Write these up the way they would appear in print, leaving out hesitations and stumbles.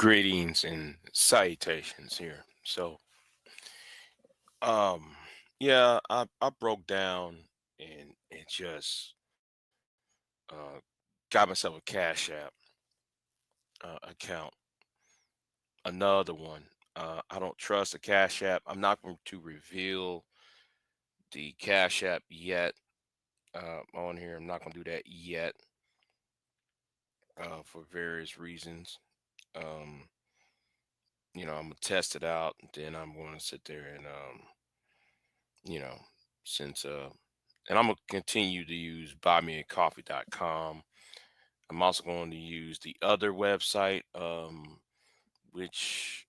Greetings and salutations here. Um, yeah, I broke down and just uh, got myself a Cash App account, another one. I don't trust the Cash App. I'm not going to reveal the Cash App yet on here. I'm not going to do that yet for various reasons. Um, I'm gonna test it out, and then I'm going to sit there and you know, since and I'm gonna continue to use buymeacoffee.com. I'm also going to use the other website, which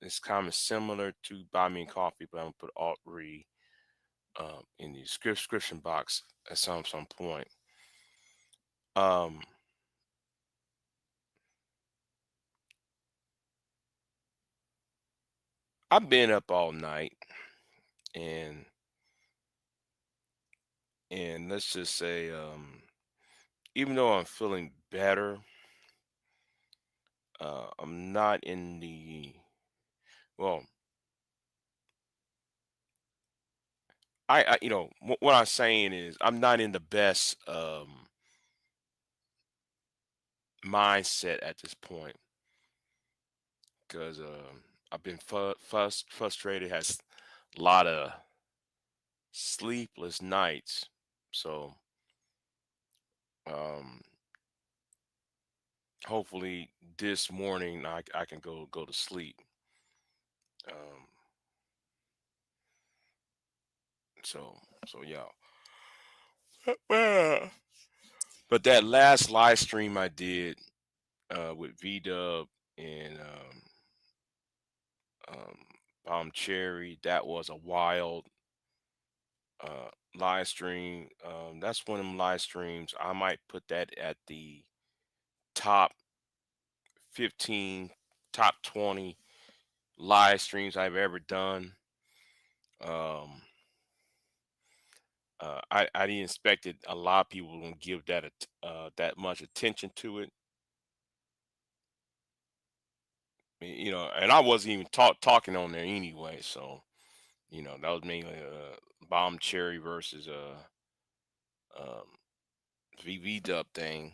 is kind of similar to Buy Me a Coffee, but I'm gonna put alt re in the description box at some point. Um, I've been up all night, and let's just say, even though I'm feeling better, I'm not in the well. What I'm saying is I'm not in the best mindset at this point because I've been frustrated, has a lot of sleepless nights. So um, hopefully this morning I can go to sleep. Um, so yeah. But that last live stream I did with V Dub and um, Cherry, that was a wild uh live stream. That's one of them live streams. I might put that at the top 15, top 20 live streams I've ever done. Um I didn't expect it a lot of people won't give that much attention to it. And I wasn't even talking on there anyway, so that was mainly Bomb Cherry versus um VV Dub thing.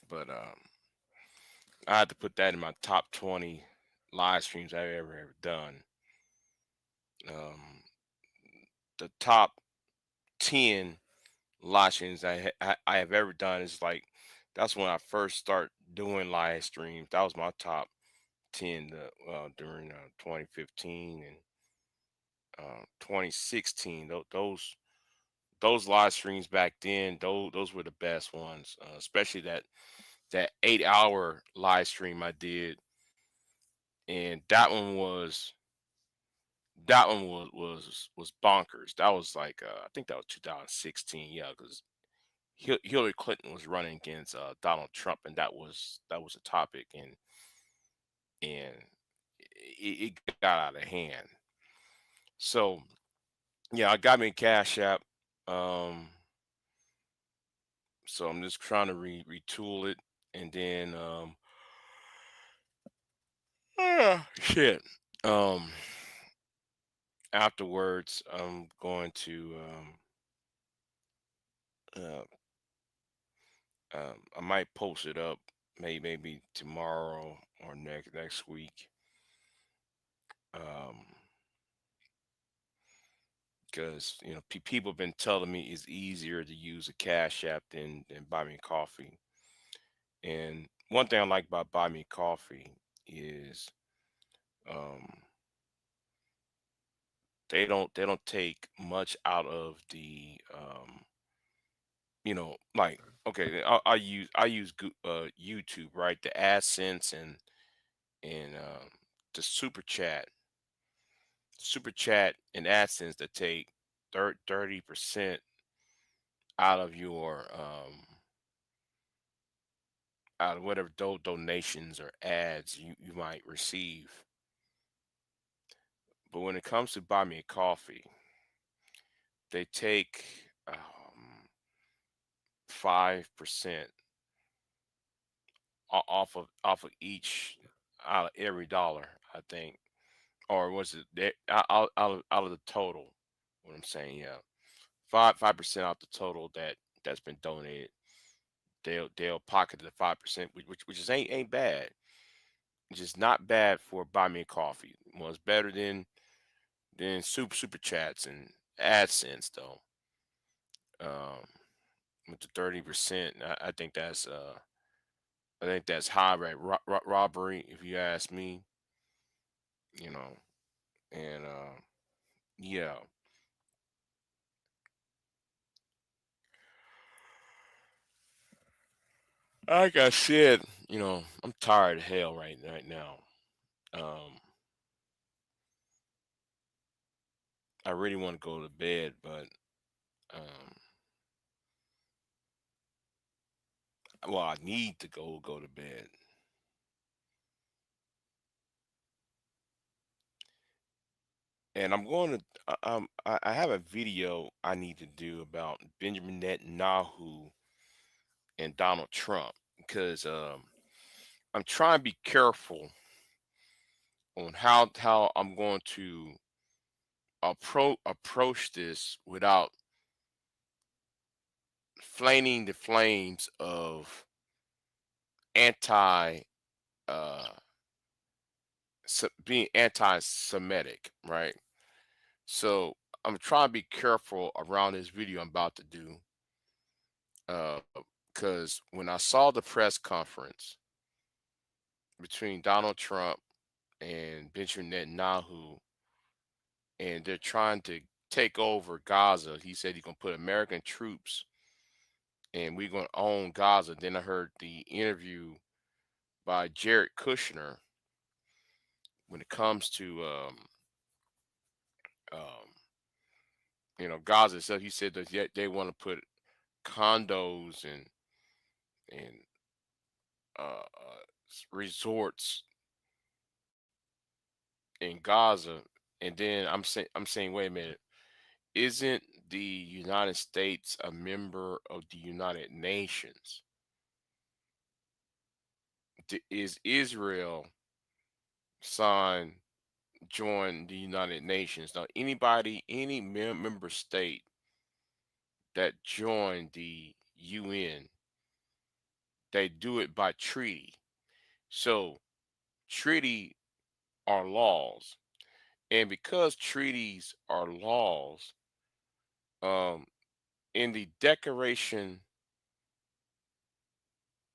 But I had to put that in my top 20 live streams I've ever done. Um, the top 10 live streams I have ever done is like that's when I first start doing live streams. That was my top 10 during 2015 and 2016. Those live streams back then, those were the best ones, especially that 8 hour live stream I did, and that one was bonkers. That was like I think that was 2016. Yeah, because Hillary Clinton was running against Donald Trump, and that was a topic, and it got out of hand. So yeah, I got me a Cash App. Um, so I'm just trying to retool it, and then shit. Um, Afterwards, I'm going to uh, I might post it up maybe tomorrow or next week. Um, because people have been telling me it's easier to use a Cash App than Buy Me Coffee. And one thing I like about Buy Me Coffee is um, they don't take much out of the like, okay, I use YouTube, right, the AdSense and the super chat and AdSense that take 30% out of your out of whatever donations or ads you might receive. But when it comes to Buy Me a Coffee, they take 5% off of each out of every dollar, I think, or was it out of the total? What I'm saying, yeah, 5% out the total that's been donated. They'll pocket the 5%, which is ain't bad. It's just not bad for buy me a coffee. Well, it's better than super chats and AdSense though. Um, with the 30%, I think that's high rate robbery, if you ask me. You know, and yeah, like I said, I'm tired of hell right now. Um, I really want to go to bed, but um, well, I need to go to bed. And I'm going to I have a video I need to do about Benjamin Netanyahu and Donald Trump because I'm trying to be careful on how I'm going to approach this without flaming the flames of anti uh being anti-Semitic, right? So I'm trying to be careful around this video I'm about to do, uh, because when I saw the press conference between Donald Trump and Benjamin Netanyahu, and they're trying to take over Gaza, he said he's gonna put American troops and we're gonna own Gaza. Then I heard the interview by Jared Kushner when it comes to um, Gaza. So he said that they want to put condos and resorts in Gaza, and then I'm saying, wait a minute, isn't the United States a member of the United Nations? Is Israel signed, joined the United Nations? Now, any member state that joined the UN, they do it by treaty. So treaty are laws, and because treaties are laws, um, in the Declaration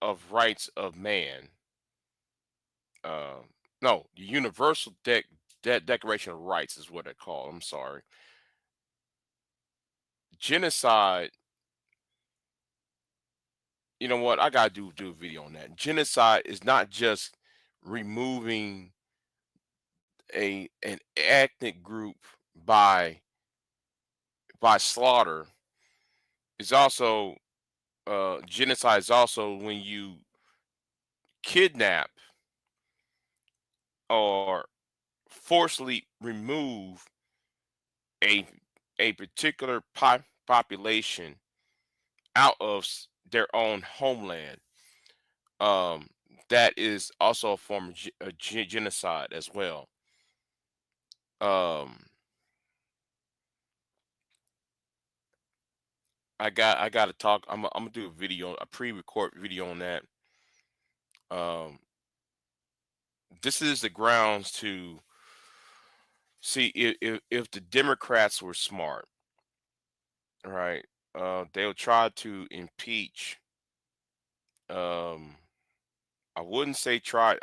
of Rights of Man, uh, no, the Universal Declaration of Rights is what they call. I'm sorry. Genocide. You know what? I gotta do a video on that. Genocide is not just removing an ethnic group by slaughter. It's also genocide is also when you kidnap or forcibly remove a particular population out of their own homeland. Um, that is also a form of genocide as well. Um, I got to talk. I'm gonna do a video, a pre-record video on that. Um, this is the grounds to see if the Democrats were smart, right? They'll try to impeach. Um, I wouldn't try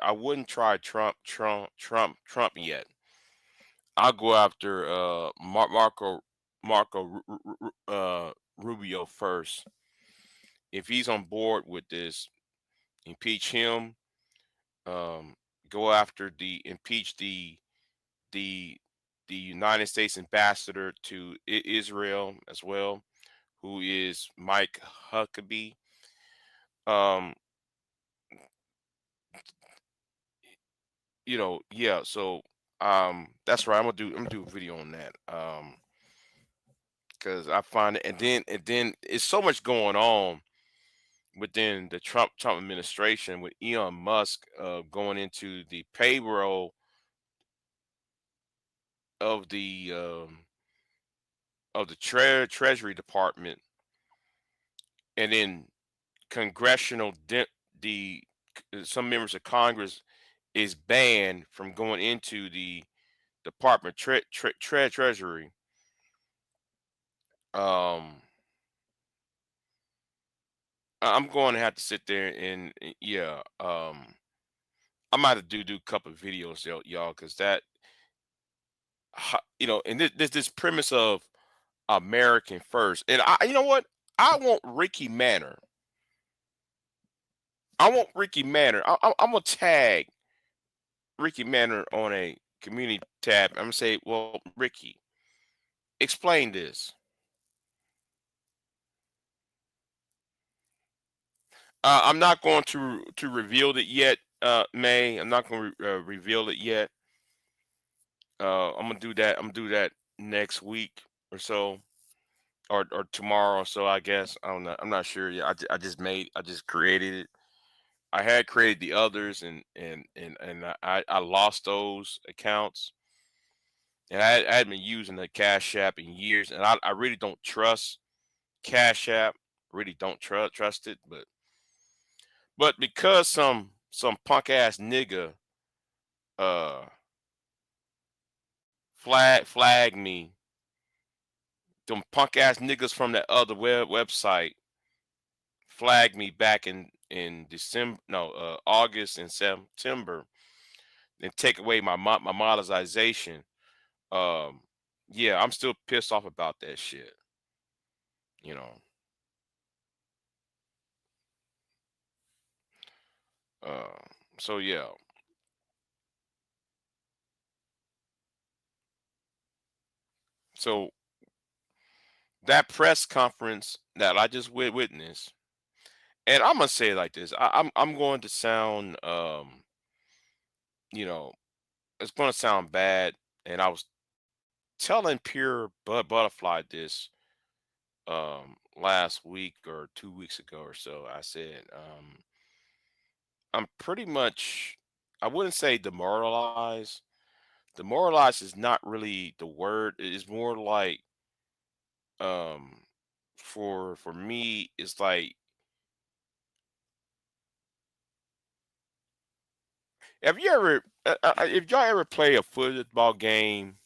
Trump yet. I'll go after Marco Rubio first. If he's on board with this, impeach him. Um, go after the impeach the the United States ambassador to Israel as well, who is Mike Huckabee. Um, yeah. So that's right. I'm gonna do a video on that. Because I find it, and then it's so much going on. within the Trump administration with Elon Musk going into the payroll of the Treasury Department, and then congressional the some members of Congress is banned from going into the Department Treasury. Um, I'm going to have to sit there and yeah. I might have to do a couple of videos, y'all, because that and this premise of American first, and you know what? I want Ricky Manor. I want Ricky Manor. I'm gonna tag Ricky Manor on a community tab. I'm gonna say, well, Ricky, explain this. I'm not going to reveal it yet, May. I'm not going to reveal it yet. I'm gonna do that. I'm gonna do that next week or so, or tomorrow. So I guess I don't know. I'm not sure. Yeah, I just created it. I had created the others, and I lost those accounts, and I had been using the Cash App in years, and I really don't trust Cash App. Really don't trust it, but because some punk ass nigga uh flag me, them punk ass niggas from that other website flagged me back in December, no, August and September, and take away my monetization. Um, yeah, I'm still pissed off about that shit. You know. Uh, so yeah. So that press conference that I just witnessed, and I'm gonna say it like this. I'm going to sound you know, it's gonna sound bad, and I was telling Pure Butterfly this last week or 2 weeks ago or so. I said I'm pretty much, I wouldn't say demoralized. Demoralized is not really the word. It is more like um for me it's like, have you ever if y'all ever play a football game,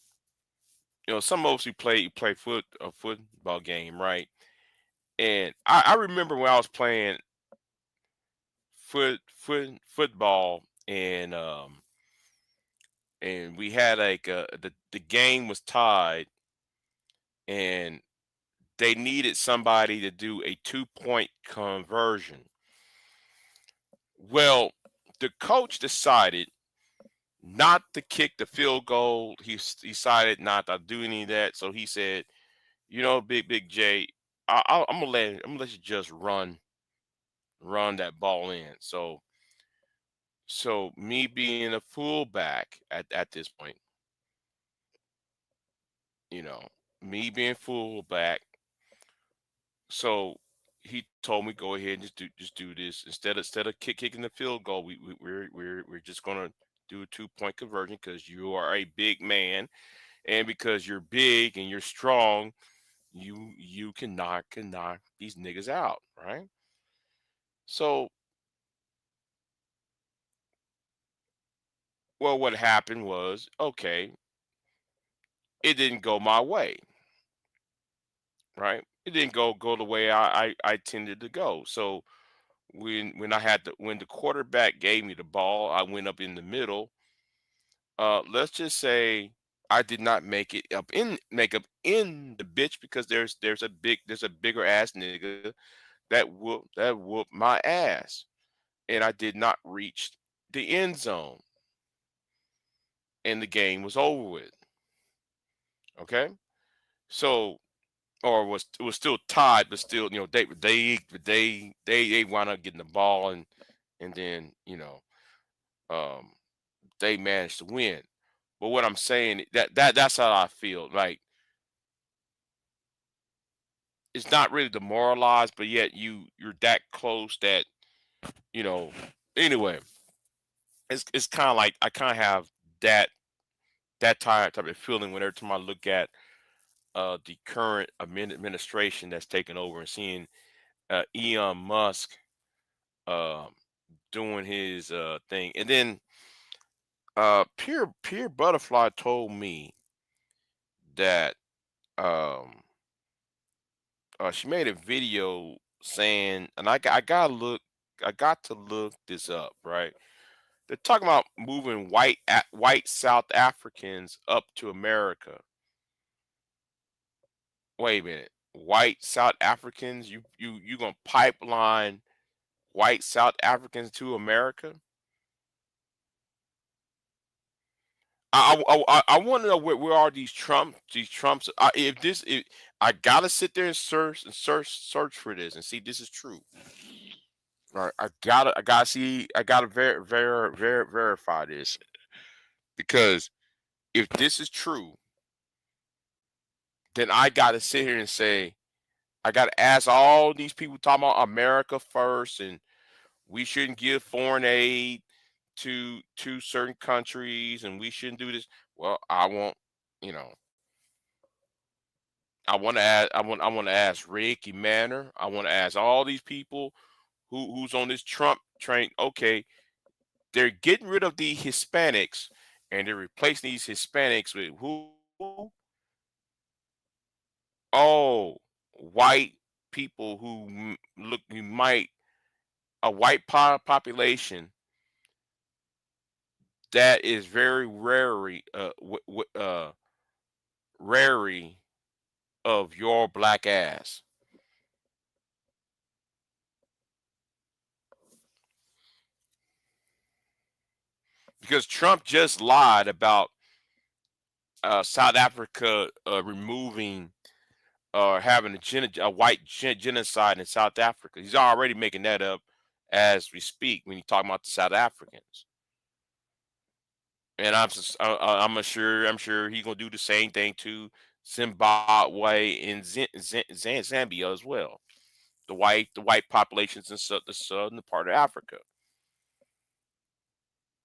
some of us who play a football game, right? And I remember when I was playing football, and we had like the game was tied, and they needed somebody to do a 2-point conversion. Well, the coach decided not to kick the field goal. Decided not to do any of that. So he said, Big J, I'm gonna let you just run that ball in. So me being a fullback at this point, you know, me being fullback, so he told me go ahead and just do this instead of kicking the field goal. We're just gonna do a 2-point conversion because you are a big man, and because you're big and you're strong, you can knock these niggas out, right? So, well, what happened was, okay, it didn't go my way, right? It didn't go the way I tended to go. So when the quarterback gave me the ball, I went up in the middle. Let's just say I did not make up in the bitch, because there's a bigger ass nigga that whooped my ass, and I did not reach the end zone, and the game was over with. Okay, so, or was it was still tied, but still, they wound up getting the ball, and then um they managed to win. But what I'm saying, that's how I feel. Like, it's not really demoralized, but yet you're that close that you know. Anyway, it's kind of like I kind of have that type of feeling whenever time I look at the current administration that's taken over and seeing Elon Musk um doing his thing, and then Pure Butterfly told me that um she made a video saying, and I got to look this up, right? They're talking about moving white South Africans up to America. Wait a minute, white South Africans? You gonna pipeline white South Africans to America? I want to know where are these Trumps? If I gotta sit there and search for this and see if this is true. All right, I gotta verify this because if this is true, then I gotta sit here and say I gotta ask all these people talking about America first and we shouldn't give foreign aid to certain countries and we shouldn't do this. Well, I want you know I want to ask Ricky Manor. I want to ask all these people who's on this Trump train. Okay, they're getting rid of the Hispanics and they're replacing these Hispanics with who? Oh, white people look you might a white population that is very rarely of your black ass because Trump just lied about South Africa removing or having a white genocide in South Africa. He's already making that up as we speak when you talk about the South Africans. And I'm sure he's gonna do the same thing to Zimbabwe and Zambia as well. The white populations in the southern part of Africa.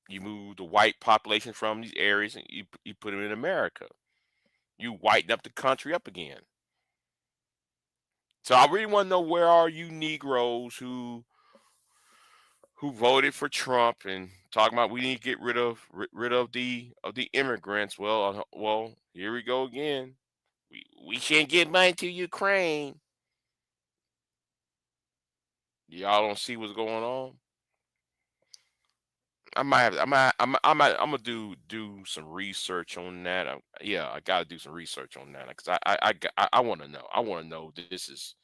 You move the white population from these areas and you put them in America. You whiten up the country up again. So I really want to know where are you Negroes who voted for Trump and talking about we need to get rid of the immigrants. Well, here we go again. We shouldn't give money to Ukraine. Y'all don't see what's going on. I'm gonna do some research on that. Yeah, I got to do some research on that because I want to know. I want to know this is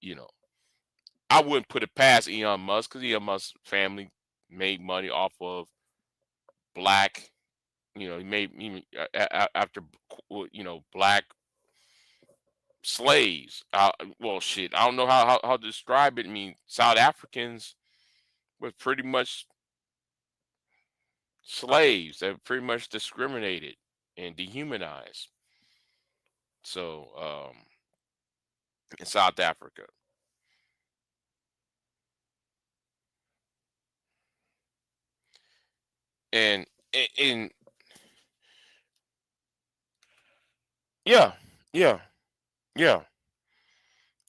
you know I wouldn't put it past Elon Musk because Elon Musk's family made money off of black. He made even after black slaves. Well, shit, I don't know how to describe it. I mean, South Africans were pretty much slaves. They're pretty much discriminated and dehumanized. So, in South Africa, and and yeah, yeah, yeah,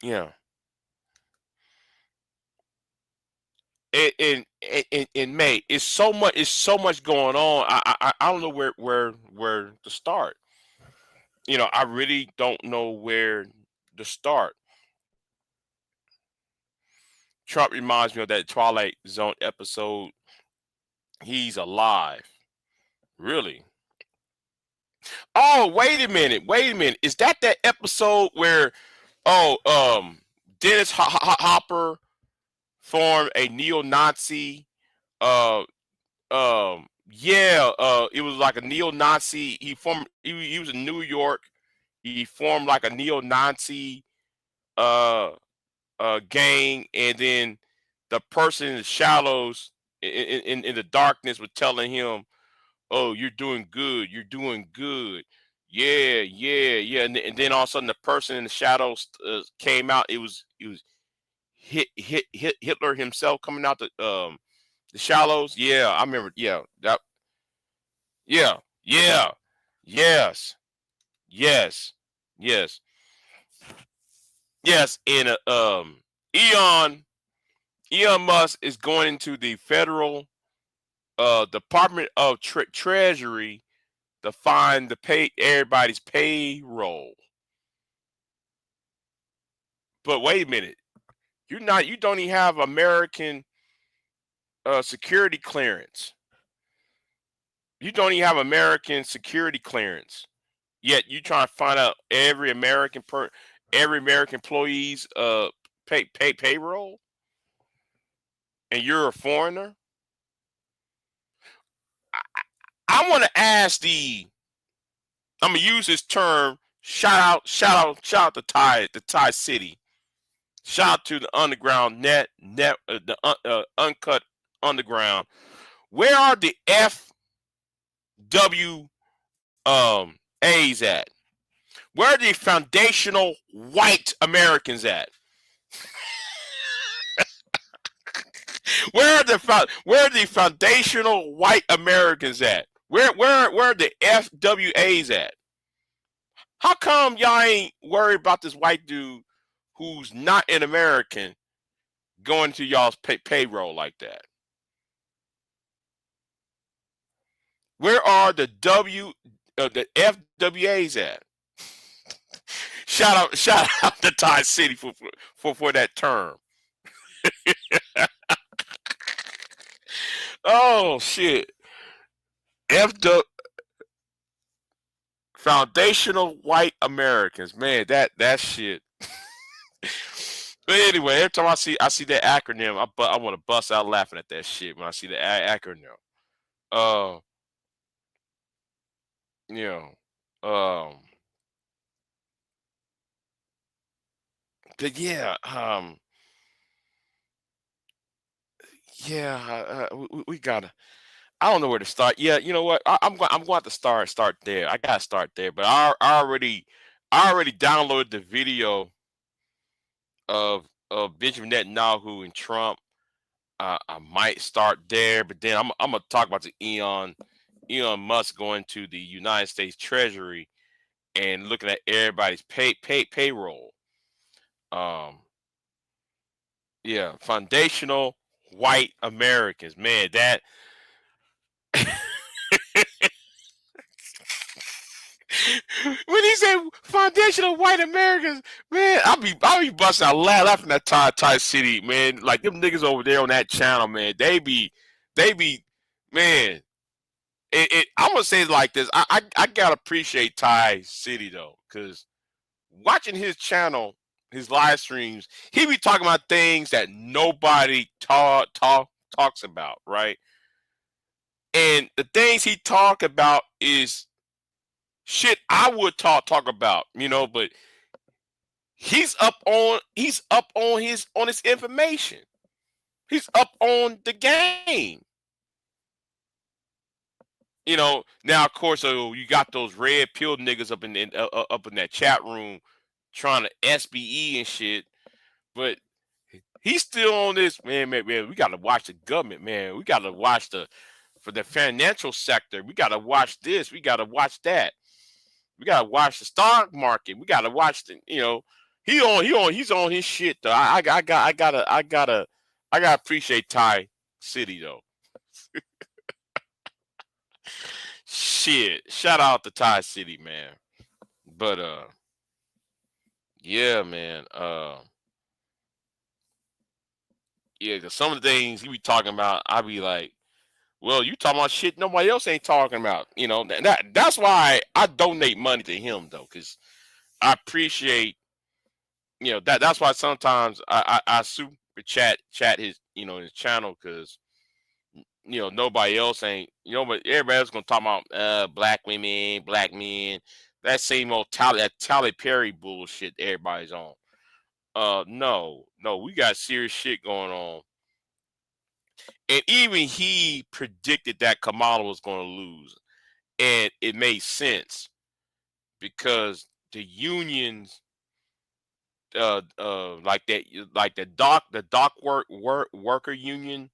yeah. And May, it's so much going on. I don't know where to start. I really don't know where to start. Trump reminds me of that Twilight Zone episode. He's alive. Really? Oh, wait a minute. Is that episode where oh Dennis Hopper formed a neo-Nazi uh yeah, it was like a neo-Nazi. He was in New York. He formed like a neo-Nazi uh gang, and then the person in the shallows in the darkness was telling him, "Oh, you're doing good. You're doing good. yeah. And then all of a sudden, the person in the shadows came out. It was Hitler himself coming out the shallows. Yeah, I remember. Yeah, that. Yeah, yeah, yes, yes, yes, yes. And Elon Elon Musk is going into the federal Department of Treasury to find the pay everybody's payroll. But wait a minute, you don't even have American security clearance. You don't even have American security clearance. Yet you trying to find out every American employee's payroll, and you're a foreigner. I want to ask the. I'm gonna use this term. Shout out to Thai City. Shout out to the underground the uncut underground. Where are the FW A's at? Where are the foundational white Americans at? Where are the foundational white Americans at? Where are the FWAs at? How come y'all ain't worried about this white dude who's not an American going to y'all's payroll like that? Where are the FWAs at? Shout out to Thai City for that term. Oh shit. FW Foundational White Americans. Man, that shit. But anyway, every time I see that acronym, I want to bust out laughing at that shit when I see the acronym. Uh, you know, um, but yeah, yeah, we gotta. I don't know where to start. Yeah, you know what? I'm going to start there. I gotta start there. But I already downloaded the video of Benjamin Netanyahu and Trump. I might start there, but then I'm gonna talk about the Elon Musk going to the United States Treasury and looking at everybody's payroll. Um, yeah, foundational white Americans, man. That when he said foundational white Americans, man, I'll be busting out laughing at Thai City, man. Like them niggas over there on that channel, man. They be, man. I'm gonna say it like this. I gotta appreciate Thai City though, because watching his channel, his live streams, he be talking about things that nobody talks about, right? And the things he talk about is shit I would talk about, but he's up on his information. He's up on the game. Now of course, you got those red pill niggas up in that chat room trying to SBE and shit, but he's still on this, man. We got to watch the government, man. We got to watch for the financial sector. We got to watch this. We got to watch that. We got to watch the stock market. We got to watch he's on his shit though. I gotta appreciate Thai City though. Shit, shout out to Thai City, man. But yeah, man. Yeah, cause some of the things he be talking about, I be like, well, you talking about shit nobody else ain't talking about. That's why I donate money to him though, cause I appreciate, that's why sometimes I super chat his channel, cause nobody else ain't, but everybody else gonna talk about black women, black men, that same old Tally Perry bullshit everybody's on. No, we got serious shit going on. And even he predicted that Kamala was going to lose, and it made sense. because the unions, like the dock worker union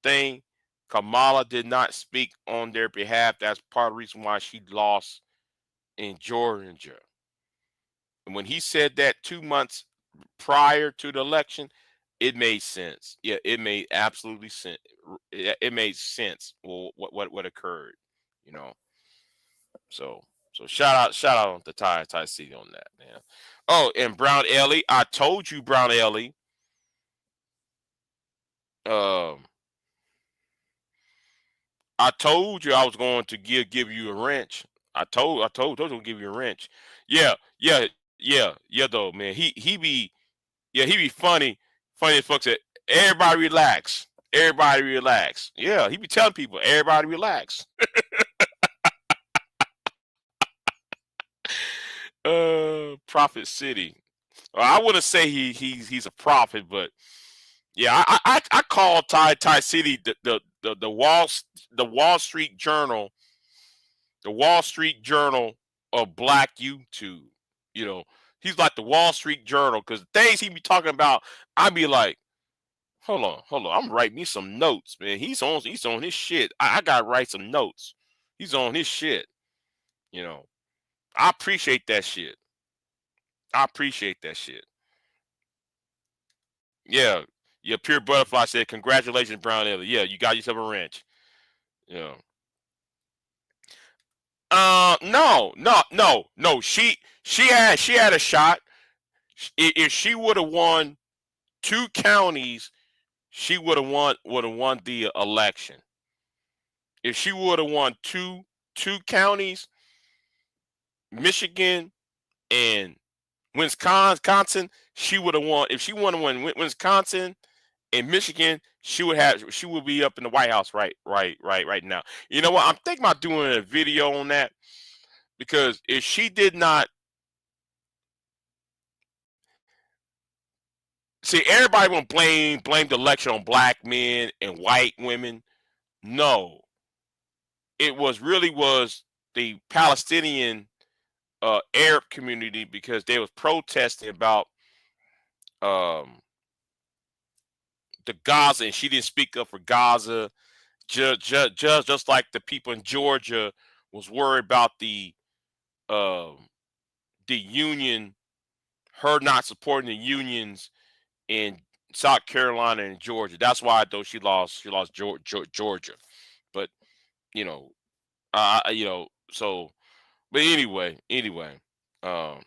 thing, Kamala did not speak on their behalf. That's part of the reason why she lost in Georgia. And when he said that 2 months prior to the election, it made sense. Yeah, it made absolutely sense. It made sense. Well, what occurred, you know. So shout out to Ty City on that, man. Oh, and Brown Ellie, I told you, Brown Ellie. Um, I told you I was going to give you a wrench. I told him to give you a wrench. Yeah, yeah, yeah. Though, man, he be funny as fuck. Said everybody relax, everybody relax. Yeah, he be telling people everybody relax. Prophet City. Well, I wouldn't say he's a prophet, but yeah, I call Ty City the Wall Street Journal, the Wall Street Journal of Black YouTube. You know, he's like the Wall Street Journal because things he be talking about, I be like, hold on, I'm writing me some notes, man. He's on his shit. I gotta write some notes. He's on his shit. You know, I appreciate that shit. I appreciate that shit. Yeah, yeah. Pure Butterfly said, "Congratulations, Brown Ellie. Yeah, you got yourself a wrench." Yeah. No, no, no, no. She had a shot. If she would have won two counties, she would have won the election. If she would have won two counties, Michigan and Wisconsin, she would have won. If she would have won Wisconsin and Michigan, she would be up in the White House right now. You know what? I'm thinking about doing a video on that because if she did not see, everybody want to blame the election on black men and white women. No, it was the Palestinian Arab community because they was protesting about um, the Gaza, and she didn't speak up for Gaza. Just like the people in Georgia was worried about um, the union, her not supporting the unions in South Carolina and Georgia. That's why though she lost Georgia. But you know, so but anyway, um,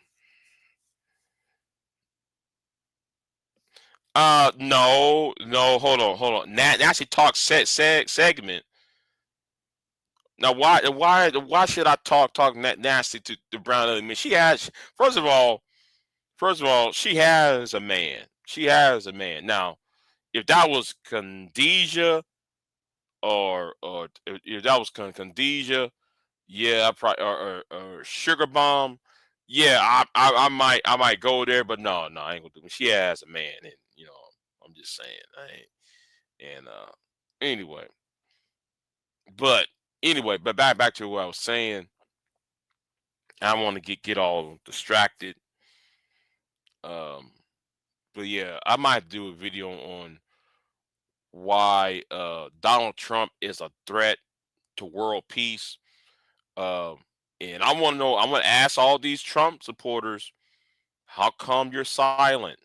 no, hold on. Now she talks segment. Now why should I talk nasty to Brown? I mean, she has first of all, she has a man. She has a man. Now, if that was Khadijah or if that was Khadijah, yeah, I probably or Sugar Bomb, yeah, I might go there, but no, I ain't gonna do it. She has a man, and I'm just saying, I ain't. And anyway, but but back to what I was saying. I don't want to get all distracted. Um, but yeah, I might do a video on why Donald Trump is a threat to world peace. Um, and I want to know. I want to ask all these Trump supporters, how come you're silent?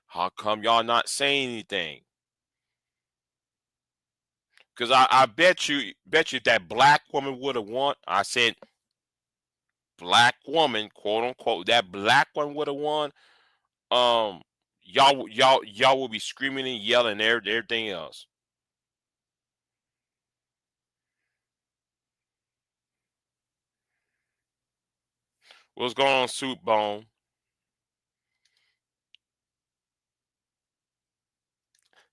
How come y'all not saying anything? Because I bet you that black woman would have won. I said black woman, quote unquote. That black one would have won. Um, y'all will be screaming and yelling everything else. What's going on, Soup Bone?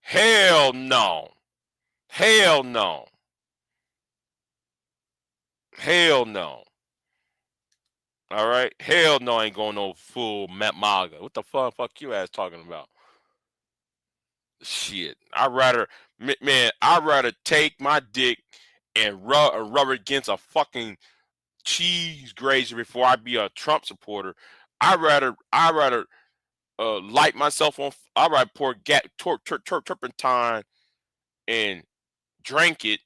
Hell no. Hell no. Hell no. All right. Hell no, I ain't going no full MAGA. What the fuck you ass talking about? Shit. Man, I'd rather take my dick and rub it against a fucking cheese grazer before I be a Trump supporter. I rather light myself on. I rather pour turpentine and drink it.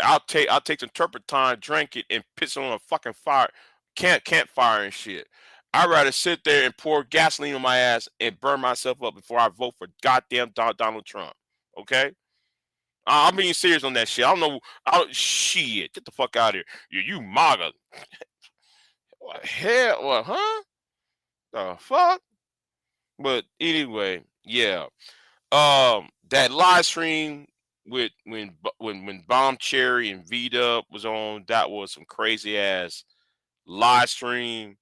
I'll take some turpentine, drink it, and piss it on a fucking fire, campfire and shit. I'd rather sit there and pour gasoline on my ass and burn myself up before I vote for goddamn Donald Trump. Okay, I'm being serious on that shit. I don't know. Shit, get the fuck out of here. You MAGA. What hell? What? Huh? The fuck? But anyway, yeah. That live stream with when Bomb Cherry and V Dub was on, that was some crazy ass live stream.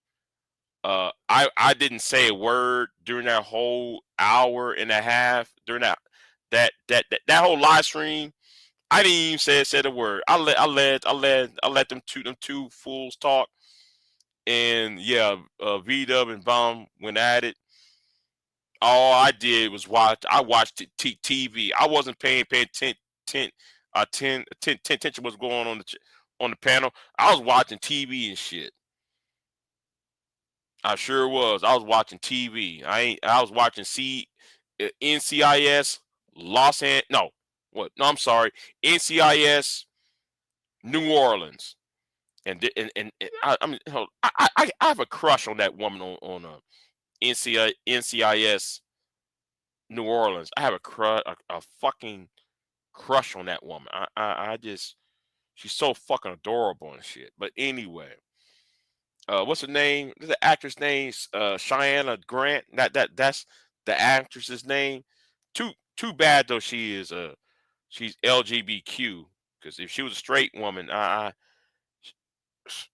I didn't say a word during that whole hour and a half during that whole live stream. I didn't even say a word. I let them two fools talk, and yeah, V Dub and Bomb went at it. All I did was watch. I watched TV. I wasn't paying attention what's going on on the panel. I was watching TV and shit. I sure was. I was watching TV. I was watching NCIS Los An. No, what? No, I'm sorry. NCIS New Orleans. And I mean, I have a crush on that woman on NCIS New Orleans. I have a fucking crush on that woman. I just she's so fucking adorable and shit. But anyway, what's her name? The actress name? Cheyenne Grant. That's the actress's name. Too bad though. She's LGBTQ. Because if she was a straight woman,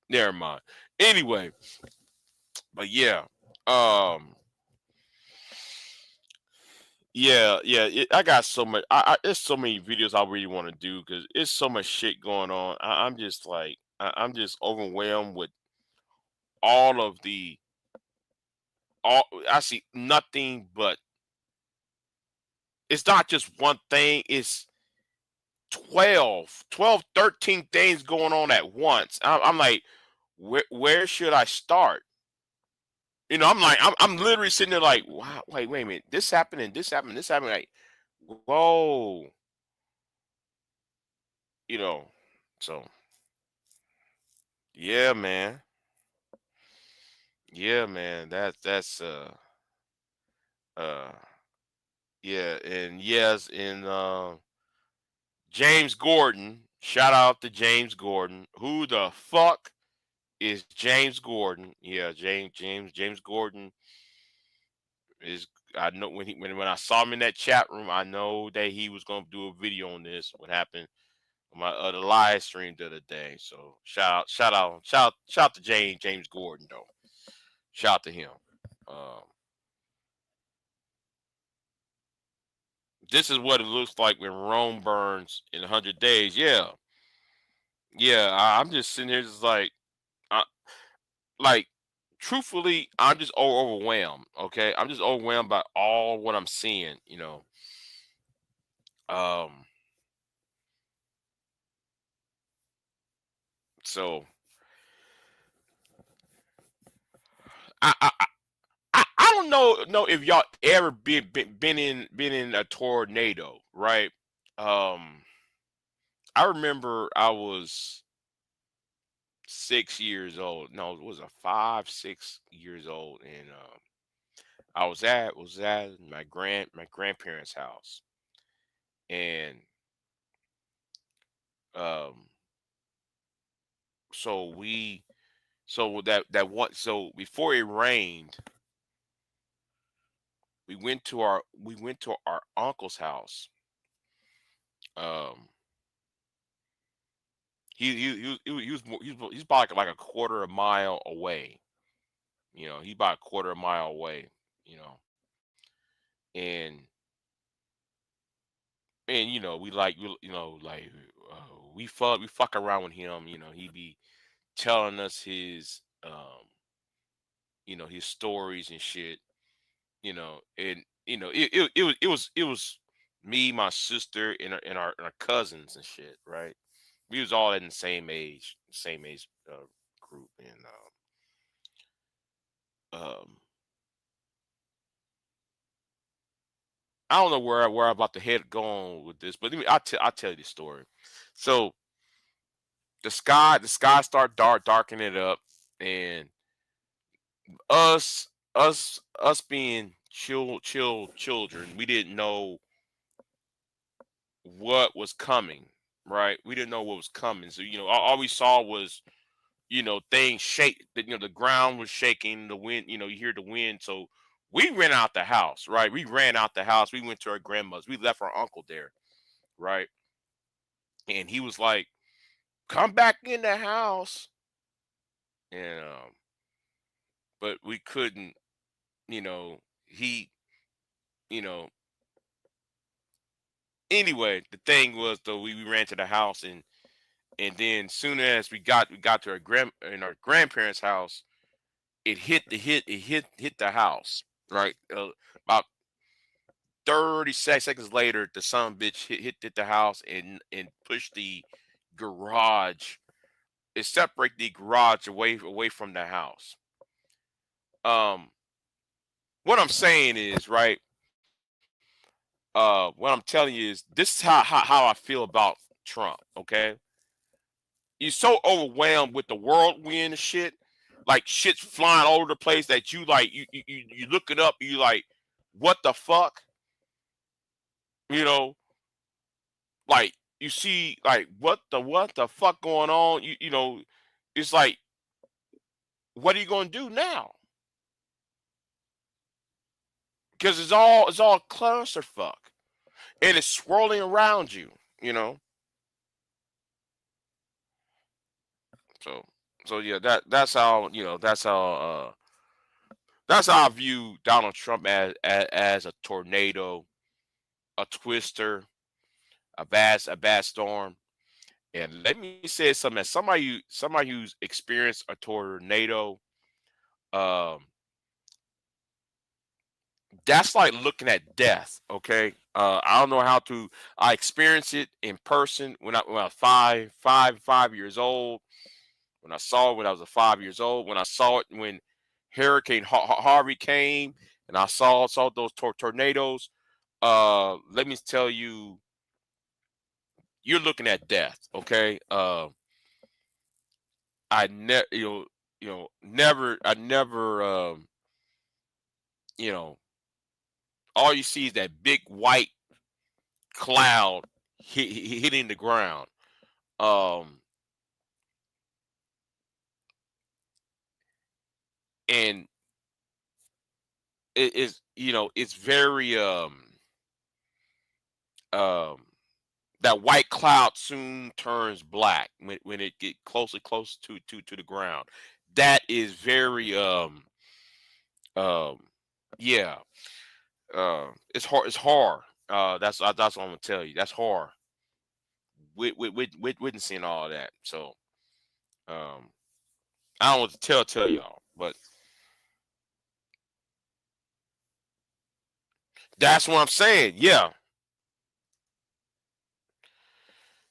never mind. Anyway, but yeah, um, yeah. I got so much. There's so many videos I really want to do because it's so much shit going on. I'm just like, I'm just overwhelmed with all of the all. I see nothing but it's not just one thing. It's 13 things going on at once. I'm like, where should I start? I'm literally sitting there like, wow, wait a minute, this happened and this happened, this happened. Like, whoa, you know. So yeah, man, yeah, man. That's uh yeah, and yes, and James Gordon. Shout out to James Gordon. Who the fuck is James Gordon? Yeah, James Gordon is. I know when I saw him in that chat room, I know that he was gonna do a video on this. What happened on my other live stream the other day? So shout out to James Gordon though. Shout out to him. Um, this is what it looks like when Rome burns in 100 days. Yeah, yeah. I'm just sitting here just I, like truthfully, I'm just overwhelmed. Okay, I'm just overwhelmed by all what I'm seeing. Um, so I don't know if y'all ever been in a tornado, right? Um, I remember I was 6 years old. No, it was a 5, 6 years old, and I was at my grandparents' house, and um, so we that one before it rained, we went to our uncle's house. Um, he's about like a quarter of a mile away. He's about a quarter of a mile away. You know, and we like like we fuck around with him. He be telling us his stories and shit. And it was me, my sister, and our cousins and shit, right? we was all in the same age group, and um, I don't know where I'm about to head going with this, but I'll tell you the story. So the sky start darkening it up, and us us being children, we didn't know what was coming, right? We didn't know what was coming. So, all we saw was, things shake. The ground was shaking, the wind, you hear the wind. So we ran out the house, right? We ran out the house. We went to our grandmother's. We left our uncle there, right? And he was like, "Come back in the house." And but we couldn't, he, you know, anyway, the thing was though we ran to the house, and then soon as we got to our grandparents' house, it hit the house, right? About 30 seconds later, the son bitch hit the house and pushed the garage. It separate the garage away from the house. Um, what I'm saying is, right? What I'm telling you is this is how I feel about Trump. Okay, you're so overwhelmed with the whirlwind and shit, like shit's flying all over the place that you like you look it up, you like, what the fuck, you know, like you see like what the fuck going on, it's like, what are you gonna do now? Because it's all clusterfuck and it's swirling around you, you know. So yeah, that's how I view Donald Trump as a tornado, a twister, a bad storm. And let me say something, as somebody who's experienced a tornado, um, that's like looking at death. Okay, I don't know how to. I experienced it in person when I was 5 years old. When I saw it when I was 5 years old. When I saw it when Hurricane Harvey came, and I saw those tornadoes. Let me tell you, you're looking at death. Okay. I never, never, I never, you know, all you see is that big white cloud hitting the ground. Um, and it is, it's very, um, that white cloud soon turns black when it get close to the ground. That is very, um, yeah, it's hard. It's horror. That's what I'm gonna tell you. That's horror. Witnessing all that. So, um, I don't want to tell y'all, but that's what I'm saying. Yeah,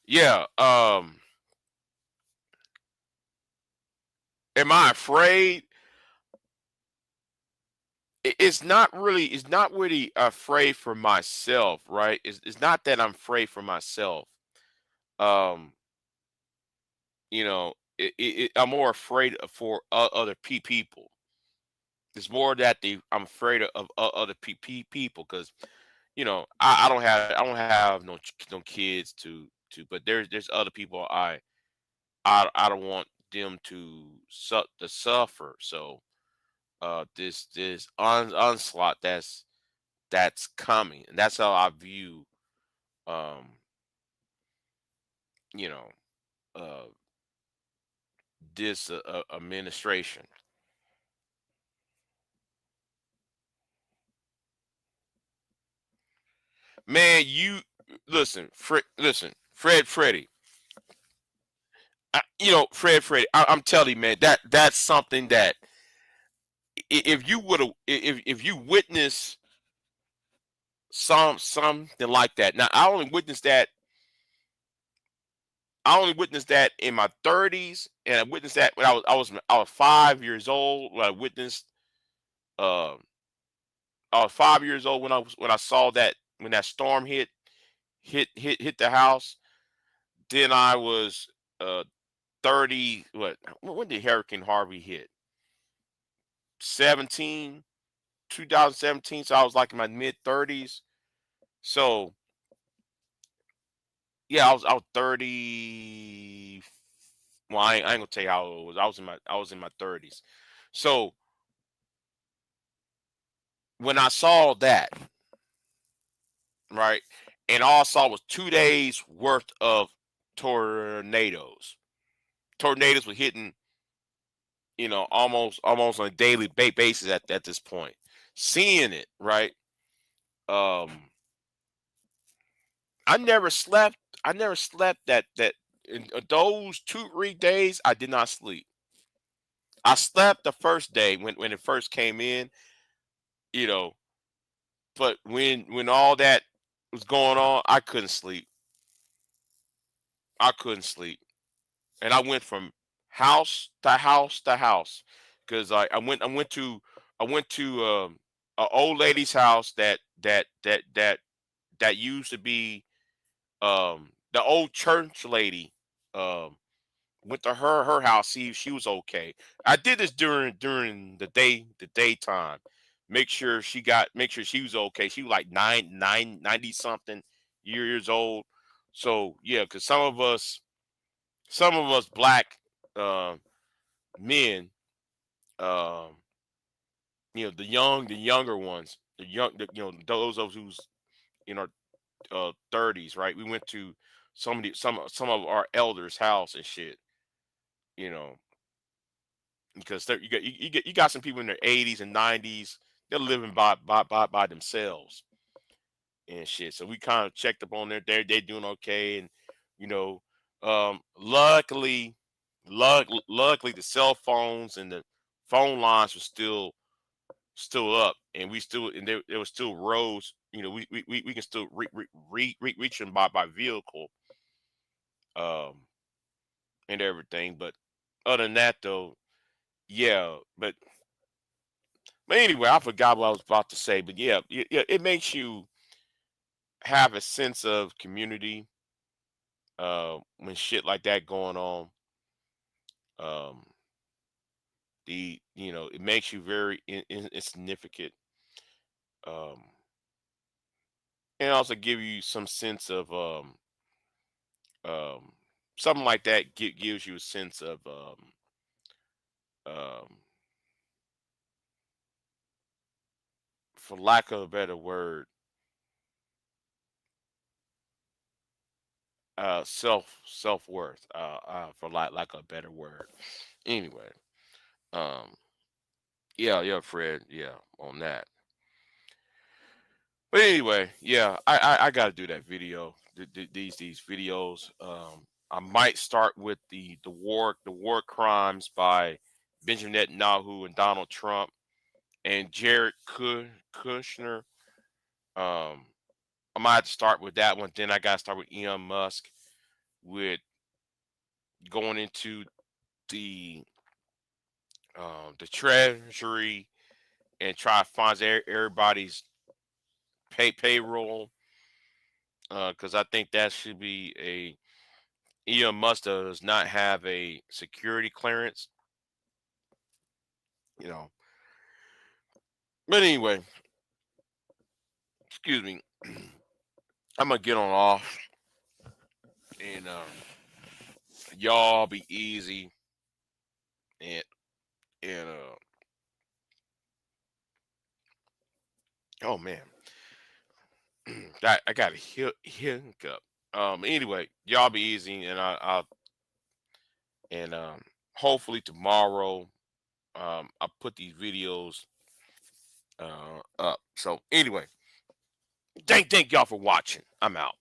yeah. Am I afraid? It's not really afraid for myself, right? It's not that I'm afraid for myself. Um, I'm more afraid for other people. It's more that I'm afraid of other people because I don't have no kids but there's other people I don't want them to suffer. So this onslaught that's coming, and that's how I view um you know uh this administration. Man, you listen, Freddie. Freddie, I'm telling you, man, that's something that if you would have if you witness something like that. Now I only witnessed that I only witnessed that in my 30s, and I witnessed that when I was 5 years old when I witnessed. Uh, I was 5 years old when I saw that when that storm hit the house. Then I was 30. When did Hurricane Harvey hit? 17, 2017. So I was like in my mid 30s. So yeah, I was 30. Well, I ain't gonna tell you how old it was. I was in my 30s. So when I saw that, right, and all I saw was 2 days worth of tornadoes. Tornadoes were hitting, almost on a daily basis at this point. Seeing it, right? Um, I never slept. I never slept that in those 2 3 days. I did not sleep. I slept the first day when it first came in, you know, but when all that was going on, I couldn't sleep. I couldn't sleep, and I went from house to house to house because I went to an old lady's house that used to be the old church lady. Um, Went to her house, see if she was okay. I did this during the daytime. Make sure she was okay. She was like 90 something years old. So yeah, because some of us black uh, men, um, the younger ones, those of us who's in our 30s, right? We went to some of our elders' house and shit, you know, because you got some people in their 80s and 90s. They're living by themselves and shit. So we kind of checked up on they're doing okay, and you know, luckily, luckily the cell phones and the phone lines were still up, and there was still roads. We can still reach them by vehicle, um, and everything. But other than that, though, yeah. But anyway, I forgot what I was about to say. But yeah, yeah, it makes you have a sense of community when shit like that going on. Um, it makes you very insignificant, um, and also give you some sense of um, something like that gives you a sense of um, for lack of a better word, self worth. For lack of a better word. Anyway, um, yeah, yeah, Fred, yeah, on that. But anyway, yeah, I got to do that video. These videos. I might start with the war crimes by Benjamin Netanyahu and Donald Trump and Jared Kushner. Um, I might have to start with that one. Then I got to start with Elon Musk with going into the the Treasury and try to find everybody's payroll, because I think that should be a Elon Musk does not have a security clearance, you know. But anyway, excuse me, I'm gonna get on off, and y'all be easy, and and oh man, I got a hiccup. Anyway, y'all be easy, and I'll and hopefully tomorrow I'll put these videos up. So anyway, thank y'all for watching. I'm out.